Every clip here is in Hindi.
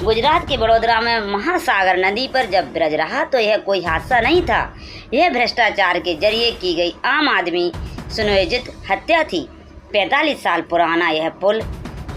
गुजरात के वडोदरा में महासागर नदी पर जब ब्रज रहा तो यह कोई हादसा नहीं था। यह भ्रष्टाचार के जरिए की गई आम आदमी सुनियोजित हत्या थी। 45 साल पुराना यह पुल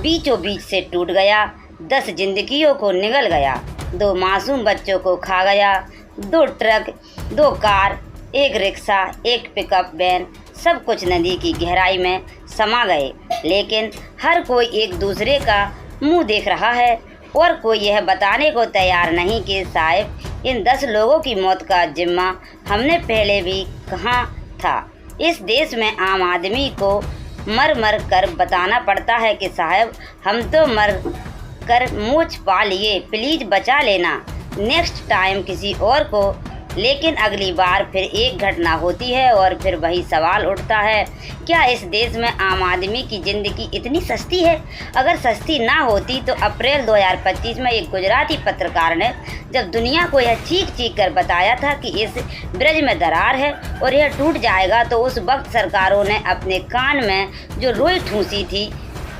बीचों बीच से टूट गया, 10 जिंदगियों को निगल गया, 2 मासूम बच्चों को खा गया, 2 truck, 2 car, 1 rickshaw, 1 pickup van, सब कुछ नदी की गहराई में समा गए। लेकिन हर कोई एक दूसरे का मुंह देख रहा है और कोई यह बताने को तैयार नहीं कि साहब इन 10 लोगों की मौत का जिम्मा हमने पहले भी कहा था। इस देश में आम आदमी को मर मर कर बताना पड़ता है कि साहब हम तो मर कर मूछ पा लिए, प्लीज़ बचा लेना नेक्स्ट टाइम किसी और को। लेकिन अगली बार फिर एक घटना होती है और फिर वही सवाल उठता है, क्या इस देश में आम आदमी की ज़िंदगी इतनी सस्ती है? अगर सस्ती ना होती तो अप्रैल 2025 में एक गुजराती पत्रकार ने जब दुनिया को यह चीख कर बताया था कि इस ब्रिज में दरार है और यह टूट जाएगा, तो उस वक्त सरकारों ने अपने कान में जो रुई ठूंसी थी,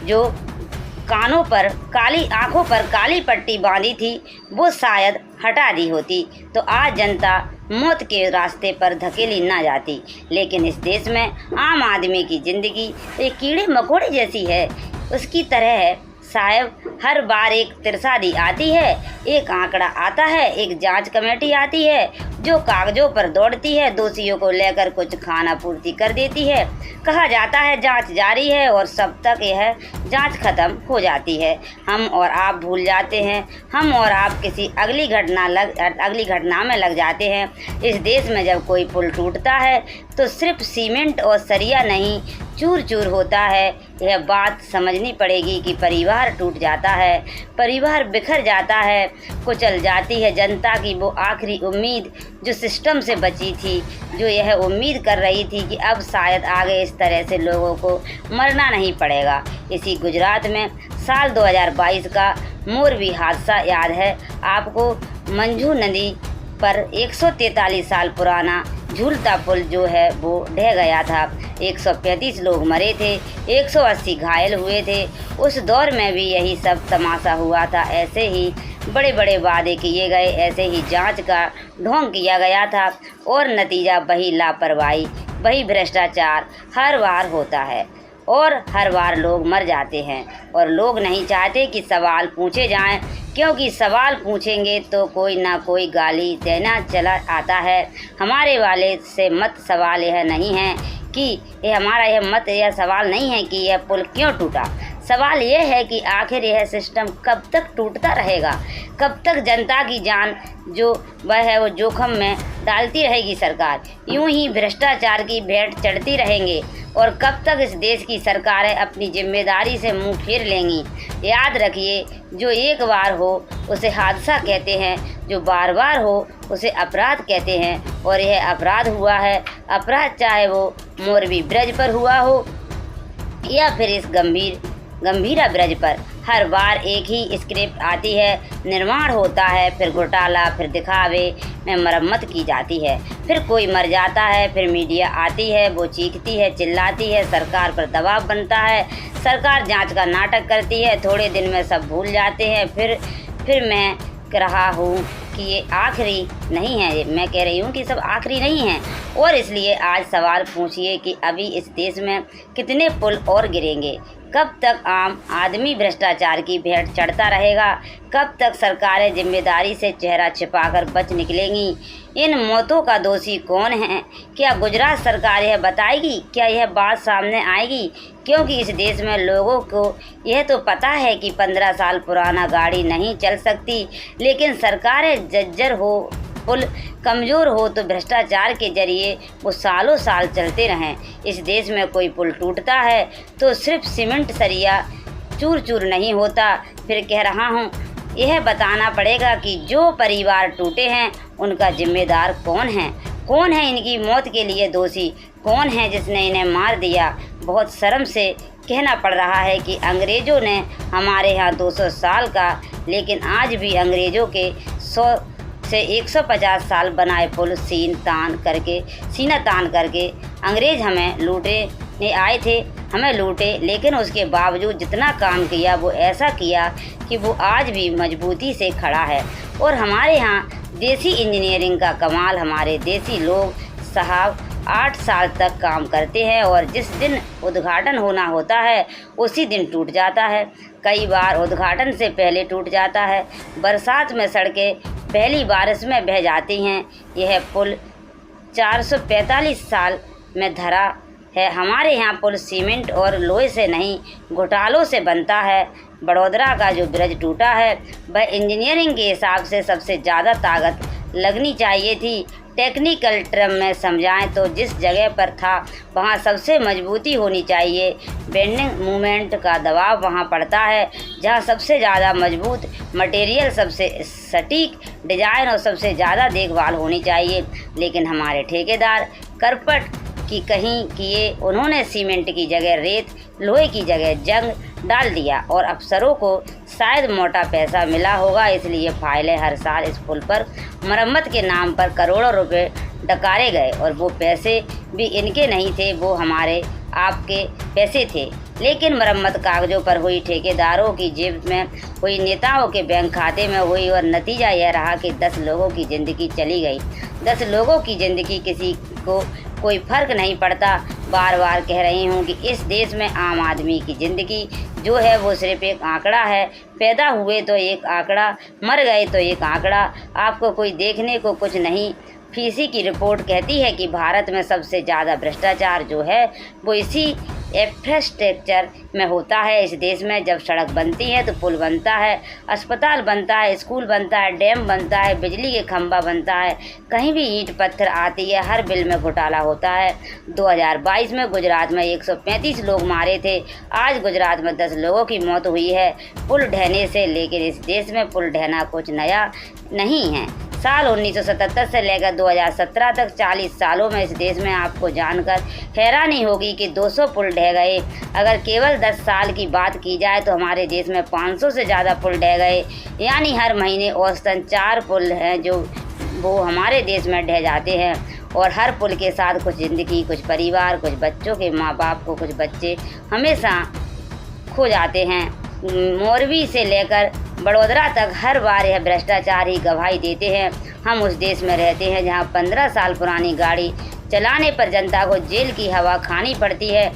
जो कानों पर आँखों पर काली पट्टी बांधी थी, वो शायद हटा दी होती तो आज जनता मौत के रास्ते पर धकेली ना जाती। लेकिन इस देश में आम आदमी की ज़िंदगी एक कीड़े मकोड़े जैसी है, उसकी तरह है साहब। हर बार एक तिरसादी आती है, एक आंकड़ा आता है, एक जांच कमेटी आती है जो कागजों पर दौड़ती है, दोषियों को लेकर कुछ खाना पूर्ति कर देती है, कहा जाता है जांच जारी है और सब तक यह जांच खत्म हो जाती है। हम और आप भूल जाते हैं, हम और आप किसी अगली घटना में लग जाते हैं। इस देश में जब कोई पुल टूटता है तो सिर्फ सीमेंट और सरिया नहीं, चूर चूर होता है। यह बात समझनी पड़ेगी कि परिवार टूट जाता है, परिवार बिखर जाता है, कुचल जाती है जनता की वो आखिरी उम्मीद जो सिस्टम से बची थी, जो यह उम्मीद कर रही थी कि अब शायद आगे इस तरह से लोगों को मरना नहीं पड़ेगा। इसी गुजरात में साल 2022 का मोरबी हादसा याद है आपको? मंझू नदी पर 143 साल पुराना झूलता पुल जो है वो ढह गया था। 135 लोग मरे थे, 180 घायल हुए थे। उस दौर में भी यही सब तमाशा हुआ था। ऐसे ही बड़े बड़े वादे किए गए, ऐसे ही जांच का ढोंग किया गया था और नतीजा वही लापरवाही, वही भ्रष्टाचार हर बार होता है और हर बार लोग मर जाते हैं। और लोग नहीं चाहते कि सवाल पूछे जाएं, क्योंकि सवाल पूछेंगे तो कोई ना कोई गाली देना चला आता है। हमारे वाले से मत सवाल यह नहीं है कि यह सवाल नहीं है कि यह पुल क्यों टूटा। सवाल यह है कि आखिर यह सिस्टम कब तक टूटता रहेगा, कब तक जनता की जान जो वह है वो जोखम में डालती रहेगी सरकार। यूं ही भ्रष्टाचार की भेंट चढ़ती रहेंगे और कब तक इस देश की सरकारें अपनी जिम्मेदारी से मुंह फेर लेंगी। याद रखिए, जो एक बार हो उसे हादसा कहते हैं, जो बार बार हो उसे अपराध कहते हैं। और यह अपराध हुआ है, अपराध चाहे वो मोरबी ब्रिज पर हुआ हो या फिर इस गंभीरा ब्रिज पर। हर बार एक ही स्क्रिप्ट आती है, निर्माण होता है, फिर घोटाला, फिर दिखावे में मरम्मत की जाती है, फिर कोई मर जाता है, फिर मीडिया आती है, वो चीखती है, चिल्लाती है, सरकार पर दबाव बनता है, सरकार जांच का नाटक करती है, थोड़े दिन में सब भूल जाते हैं। फिर मैं कह रहा हूँ कि ये आखिरी नहीं है, मैं कह रही हूँ कि सब आखिरी नहीं है। और इसलिए आज सवाल पूछिए कि अभी इस देश में कितने पुल और गिरेंगे? कब तक आम आदमी भ्रष्टाचार की भेंट चढ़ता रहेगा? कब तक सरकारें जिम्मेदारी से चेहरा छिपाकर बच निकलेंगी? इन मौतों का दोषी कौन है? क्या गुजरात सरकार यह बताएगी? क्या यह बात सामने आएगी? क्योंकि इस देश में लोगों को यह तो पता है कि 15 साल पुराना गाड़ी नहीं चल सकती, लेकिन सरकारें जर्जर हो, पुल कमज़ोर हो तो भ्रष्टाचार के जरिए वो सालों साल चलते रहें। इस देश में कोई पुल टूटता है तो सिर्फ सीमेंट सरिया चूर चूर नहीं होता। फिर कह रहा हूँ, यह बताना पड़ेगा कि जो परिवार टूटे हैं उनका जिम्मेदार कौन है? कौन है इनकी मौत के लिए दोषी? कौन है जिसने इन्हें मार दिया? बहुत शर्म से कहना पड़ रहा है कि अंग्रेज़ों ने हमारे यहाँ 200 साल का, लेकिन आज भी अंग्रेज़ों के 100 से 150 साल बनाए पुल सीना तान करके अंग्रेज़ हमें लूटने आए थे। हमें लूटे, लेकिन उसके बावजूद जितना काम किया वो ऐसा किया कि वो आज भी मजबूती से खड़ा है। और हमारे यहाँ देसी इंजीनियरिंग का कमाल, हमारे देसी लोग साहब 8 साल तक काम करते हैं और जिस दिन उद्घाटन होना होता है उसी दिन टूट जाता है। कई बार उद्घाटन से पहले टूट जाता है। बरसात में सड़कें पहली बारिश में बह जाती हैं। यह पुल 445 साल में धरा है। हमारे यहाँ पुल सीमेंट और लोहे से नहीं, घोटालों से बनता है। बड़ोदरा का जो ब्रिज टूटा है वह इंजीनियरिंग के हिसाब से सबसे ज़्यादा ताकत लगनी चाहिए थी। टेक्निकल टर्म में समझाएं तो जिस जगह पर था वहाँ सबसे मजबूती होनी चाहिए। बेंडिंग मूवमेंट का दबाव वहाँ पड़ता है जहाँ सबसे ज़्यादा मजबूत मटेरियल, सबसे सटीक डिज़ाइन और सबसे ज़्यादा देखभाल होनी चाहिए। लेकिन हमारे ठेकेदार करपट की कहीं किए, उन्होंने सीमेंट की जगह रेत, लोहे की जगह जंग डाल दिया और अफसरों को शायद मोटा पैसा मिला होगा, इसलिए फाइलें हर साल इस पुल पर मरम्मत के नाम पर करोड़ों रुपए डकारे गए। और वो पैसे भी इनके नहीं थे, वो हमारे आपके पैसे थे। लेकिन मरम्मत कागजों पर हुई, ठेकेदारों की जेब में हुई, नेताओं के बैंक खाते में हुई और नतीजा यह रहा कि 10 लोगों की ज़िंदगी चली गई। 10 लोगों की ज़िंदगी, किसी को कोई फ़र्क नहीं पड़ता। बार बार कह रही हूँ कि इस देश में आम आदमी की ज़िंदगी जो है वो सिर्फ एक आंकड़ा है। पैदा हुए तो एक आंकड़ा, मर गए तो एक आंकड़ा, आपको कोई देखने को कुछ नहीं। फीसी की रिपोर्ट कहती है कि भारत में सबसे ज़्यादा भ्रष्टाचार जो है वो इसी इंफ्रास्ट्रक्चर में होता है। इस देश में जब सड़क बनती है तो पुल बनता है, अस्पताल बनता है, स्कूल बनता है, डैम बनता है, बिजली के खंभा बनता है, कहीं भी ईंट पत्थर आती है, हर बिल में घोटाला होता है। 2022 में गुजरात में 135 लोग मारे थे, आज गुजरात में 10 लोगों की मौत हुई है पुल ढहने से। लेकिन इस देश में पुल ढहना कुछ नया नहीं है। साल 1977 से लेकर 2017 तक 40 सालों में इस देश में आपको जानकर हैरानी होगी कि 200 पुल ढह गए। अगर केवल 10 साल की बात की जाए तो हमारे देश में 500 से ज़्यादा पुल ढह गए, यानी हर महीने औसतन 4 पुल हैं जो वो हमारे देश में ढह जाते हैं। और हर पुल के साथ कुछ ज़िंदगी, कुछ परिवार, कुछ बच्चों के माँ बाप को कुछ बच्चे हमेशा खो जाते हैं। मोरबी से लेकर बड़ोदरा तक हर बार यह भ्रष्टाचार ही गवाही देते हैं। हम उस देश में रहते हैं जहां 15 साल पुरानी गाड़ी चलाने पर जनता को जेल की हवा खानी पड़ती है,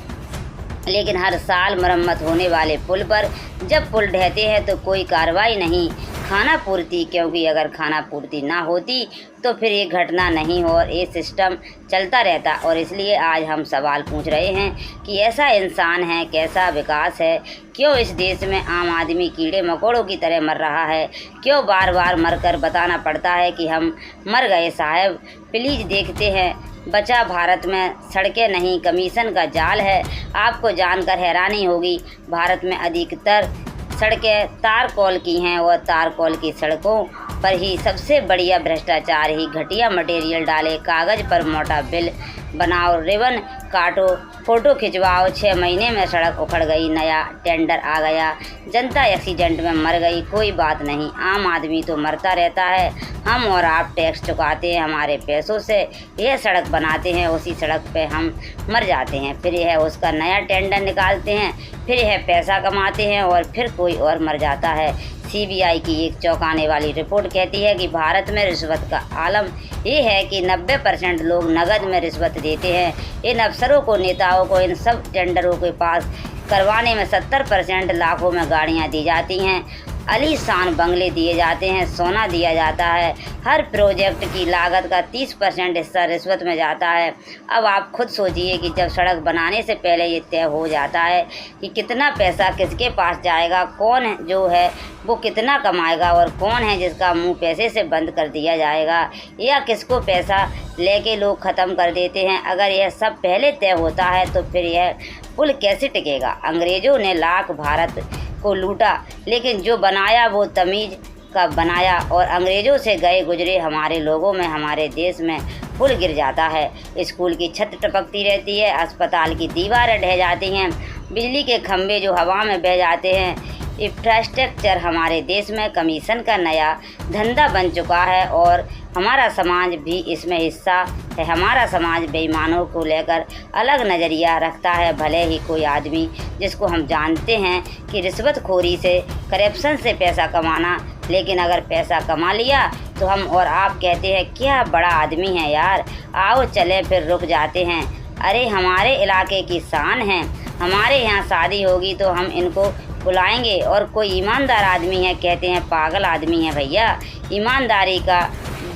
लेकिन हर साल मरम्मत होने वाले पुल पर जब पुल ढहते हैं तो कोई कार्रवाई नहीं। खाना पूर्ति, क्योंकि अगर खाना पूर्ति ना होती तो फिर ये घटना नहीं हो और ये सिस्टम चलता रहता। और इसलिए आज हम सवाल पूछ रहे हैं कि ऐसा इंसान है, कैसा विकास है, क्यों इस देश में आम आदमी कीड़े मकोड़ों की तरह मर रहा है, क्यों बार बार मरकर बताना पड़ता है कि हम मर गए। साहब प्लीज़ देखते हैं, बचा भारत में सड़कें नहीं, कमीशन का जाल है। आपको जानकर हैरानी होगी, भारत में अधिकतर सड़कें तारकोल की हैं और तारकोल की सड़कों पर ही सबसे बढ़िया भ्रष्टाचार ही, घटिया मटेरियल डाले, कागज़ पर मोटा बिल बनाओ, रिबन काटो, फ़ोटो खिंचवाओ, 6 महीने में सड़क उखड़ गई, नया टेंडर आ गया, जनता एक्सीडेंट में मर गई, कोई बात नहीं। आम आदमी तो मरता रहता है। हम और आप टैक्स चुकाते हैं, हमारे पैसों से यह सड़क बनाते हैं, उसी सड़क पे हम मर जाते हैं, फिर यह उसका नया टेंडर निकालते हैं, फिर यह पैसा कमाते हैं और फिर कोई और मर जाता है। सीबीआई की एक चौंकाने वाली रिपोर्ट कहती है कि भारत में रिश्वत का आलम ये है कि 90% लोग नकद में रिश्वत देते हैं। इन अफसरों को, नेताओं को, इन सब टेंडरों के पास करवाने में 70% लाखों में गाड़ियां दी जाती हैं, आलीशान बंगले दिए जाते हैं, सोना दिया जाता है। हर प्रोजेक्ट की लागत का 30% हिस्सा रिश्वत में जाता है। अब आप खुद सोचिए कि जब सड़क बनाने से पहले ये तय हो जाता है कि कितना पैसा किसके पास जाएगा, कौन जो है वो कितना कमाएगा और कौन है जिसका मुंह पैसे से बंद कर दिया जाएगा या किसको पैसा लेके लोग ख़त्म कर देते हैं। अगर यह सब पहले तय होता है तो फिर यह पुल कैसे टिकेगा। अंग्रेज़ों ने लाख भारत को लूटा, लेकिन जो बनाया वो तमीज़ का बनाया और अंग्रेज़ों से गए गुजरे हमारे लोगों में, हमारे देश में पुल गिर जाता है, स्कूल की छत टपकती रहती है, अस्पताल की दीवारें ढह जाती हैं, बिजली के खंभे जो हवा में बह जाते हैं, इंफ्रास्ट्रक्चर हमारे देश में कमीशन का नया धंधा बन चुका है और हमारा समाज भी इसमें हिस्सा है। हमारा समाज बेईमानों को लेकर अलग नज़रिया रखता है। भले ही कोई आदमी जिसको हम जानते हैं कि रिश्वतखोरी से, करप्शन से पैसा कमाना, लेकिन अगर पैसा कमा लिया तो हम और आप कहते हैं क्या बड़ा आदमी है यार, आओ चले, फिर रुक जाते हैं। अरे हमारे इलाके की शान है, हमारे यहाँ शादी होगी तो हम इनको बुलाएंगे। और कोई ईमानदार आदमी है कहते हैं पागल आदमी है। भैया ईमानदारी का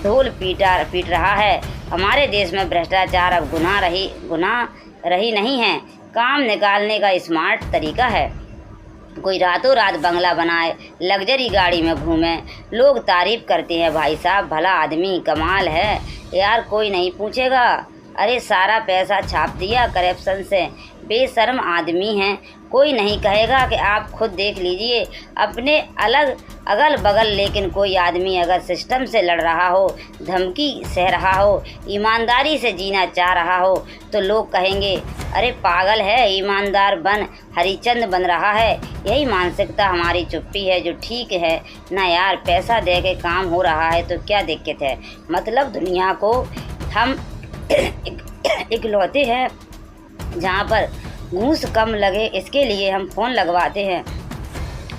ढोल पीट रहा है। हमारे देश में भ्रष्टाचार अब गुनाह रही नहीं है, काम निकालने का स्मार्ट तरीका है। कोई रातों रात बंगला बनाए, लग्जरी गाड़ी में घूमे, लोग तारीफ करते हैं भाई साहब भला आदमी, कमाल है यार, कोई नहीं पूछेगा। अरे सारा पैसा छाप दिया करप्शन से, बेशर्म आदमी हैं, कोई नहीं कहेगा कि आप खुद देख लीजिए अपने अगल बगल। लेकिन कोई आदमी अगर सिस्टम से लड़ रहा हो, धमकी सह रहा हो, ईमानदारी से जीना चाह रहा हो तो लोग कहेंगे अरे पागल है, ईमानदार बन हरिचंद बन रहा है। यही मानसिकता हमारी चुप्पी है जो ठीक है ना यार, पैसा दे के काम हो रहा है तो क्या दिक्कत है। मतलब दुनिया को हम इकलौते हैं जहाँ पर घूस कम लगे, इसके लिए हम फ़ोन लगवाते हैं।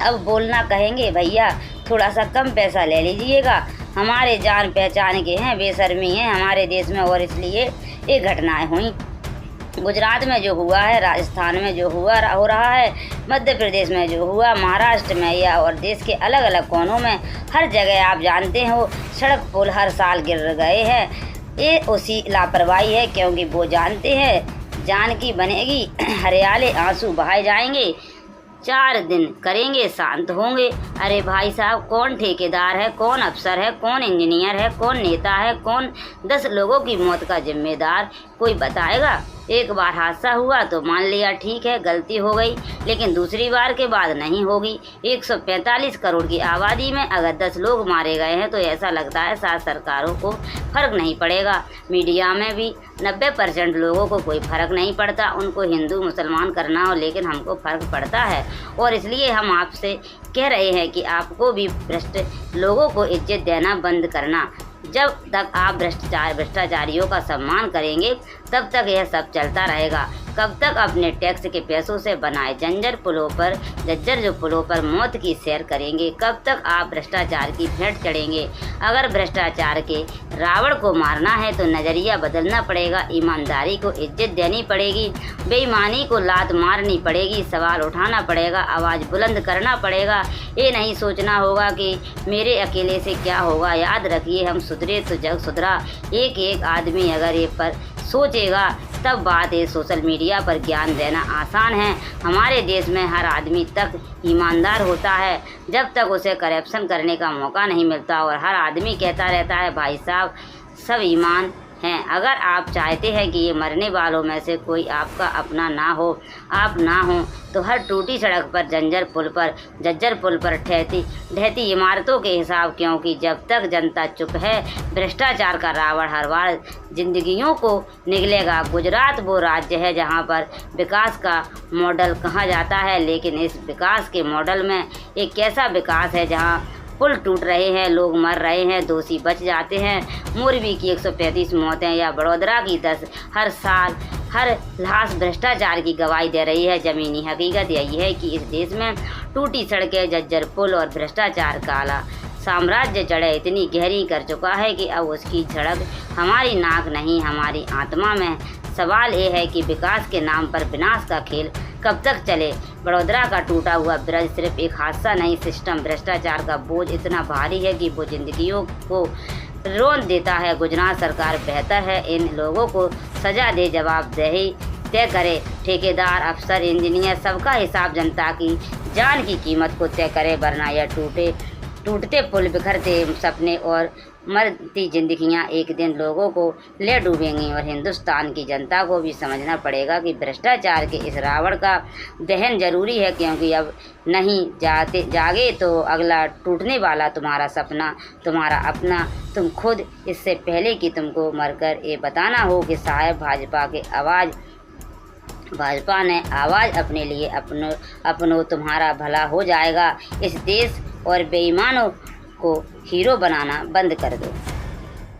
अब बोलना कहेंगे भैया थोड़ा सा कम पैसा ले लीजिएगा, हमारे जान पहचान के हैं, बेशर्मी है हमारे देश में। और इसलिए ये घटनाएं हुई, गुजरात में जो हुआ है, राजस्थान में जो हो रहा है, मध्य प्रदेश में जो हुआ, महाराष्ट्र में या और देश के अलग अलग कोनों में, हर जगह आप जानते हो सड़क पुल हर साल गिर गए हैं। ये उसी लापरवाही है क्योंकि वो जानते हैं जान की बनेगी, हरियाले आंसू बहाए जाएंगे, 4 दिन करेंगे शांत होंगे। अरे भाई साहब कौन ठेकेदार है, कौन अफसर है, कौन इंजीनियर है, कौन नेता है, कौन 10 लोगों की मौत का जिम्मेदार, कोई बताएगा। एक बार हादसा हुआ तो मान लिया ठीक है गलती हो गई, लेकिन दूसरी बार के बाद नहीं होगी। 145 करोड़ की आबादी में अगर 10 लोग मारे गए हैं तो ऐसा लगता है शायद सरकारों को फ़र्क नहीं पड़ेगा। मीडिया में भी 90% लोगों को कोई फ़र्क नहीं पड़ता, उनको हिंदू मुसलमान करना हो, लेकिन हमको फ़र्क पड़ता है। और इसलिए हम आपसे कह रहे हैं कि आपको भी भ्रष्ट लोगों को इज्जत देना बंद करना। जब तक आप भ्रष्टाचारियों का सम्मान करेंगे तब तक यह सब चलता रहेगा। कब तक अपने टैक्स के पैसों से बनाए जर्जर पुलों पर मौत की सैर करेंगे, कब तक आप भ्रष्टाचार की भेंट चढ़ेंगे। अगर भ्रष्टाचार के रावण को मारना है तो नज़रिया बदलना पड़ेगा, ईमानदारी को इज्जत देनी पड़ेगी, बेईमानी को लात मारनी पड़ेगी, सवाल उठाना पड़ेगा, आवाज़ बुलंद करना पड़ेगा। ये नहीं सोचना होगा कि मेरे अकेले से क्या होगा। याद रखिए हम सुधरे तो जग सुधरा। एक आदमी अगर ये पर सोचेगा तब बात है। सोशल मीडिया पर ज्ञान देना आसान है, हमारे देश में हर आदमी तक ईमानदार होता है जब तक उसे करप्शन करने का मौका नहीं मिलता। और हर आदमी कहता रहता है भाई साहब सब ईमान हैं। अगर आप चाहते हैं कि ये मरने वालों में से कोई आपका अपना ना हो, आप ना हो, तो हर टूटी सड़क पर जर्जर पुल पर ढहती इमारतों के हिसाब, क्योंकि जब तक जनता चुप है भ्रष्टाचार का रावण हर बार जिंदगियों को निगलेगा। गुजरात वो राज्य है जहाँ पर विकास का मॉडल कहा जाता है, लेकिन इस विकास के मॉडल में एक कैसा विकास है जहाँ पुल टूट रहे हैं, लोग मर रहे हैं, दोषी बच जाते हैं। मोरबी की 135 मौतें या बड़ोदरा की 10 हर साल, हर लाश भ्रष्टाचार की गवाही दे रही है। ज़मीनी हकीकत यही है कि इस देश में टूटी सड़कें, जर्जर पुल और भ्रष्टाचार काला साम्राज्य जड़ें इतनी गहरी कर चुका है कि अब उसकी झड़क हमारी नाक नहीं हमारी आत्मा में। सवाल ये है कि विकास के नाम पर विनाश का खेल कब तक चले। बड़ोदरा का टूटा हुआ ब्रिज सिर्फ एक हादसा नहीं, सिस्टम भ्रष्टाचार का बोझ इतना भारी है कि वो जिंदगियों को रोन देता है। गुजरात सरकार बेहतर है इन लोगों को सजा दे, जवाबदेही तय करे, ठेकेदार, अफसर, इंजीनियर सबका हिसाब जनता की जान की कीमत को तय करे, वरना यह टूटते पुल, बिखरते सपने और मरती जिंदगियां एक दिन लोगों को ले डूबेंगी। और हिंदुस्तान की जनता को भी समझना पड़ेगा कि भ्रष्टाचार के इस रावण का दहन जरूरी है, क्योंकि अब नहीं जागे तो अगला टूटने वाला तुम्हारा सपना, तुम्हारा अपना, तुम खुद, इससे पहले कि तुमको मरकर ये बताना हो कि साहब भाजपा के आवाज़ भाजपा ने आवाज़ अपने लिए अपनों तुम्हारा भला हो जाएगा। इस देश और बेईमानों को हीरो बनाना बंद कर दो।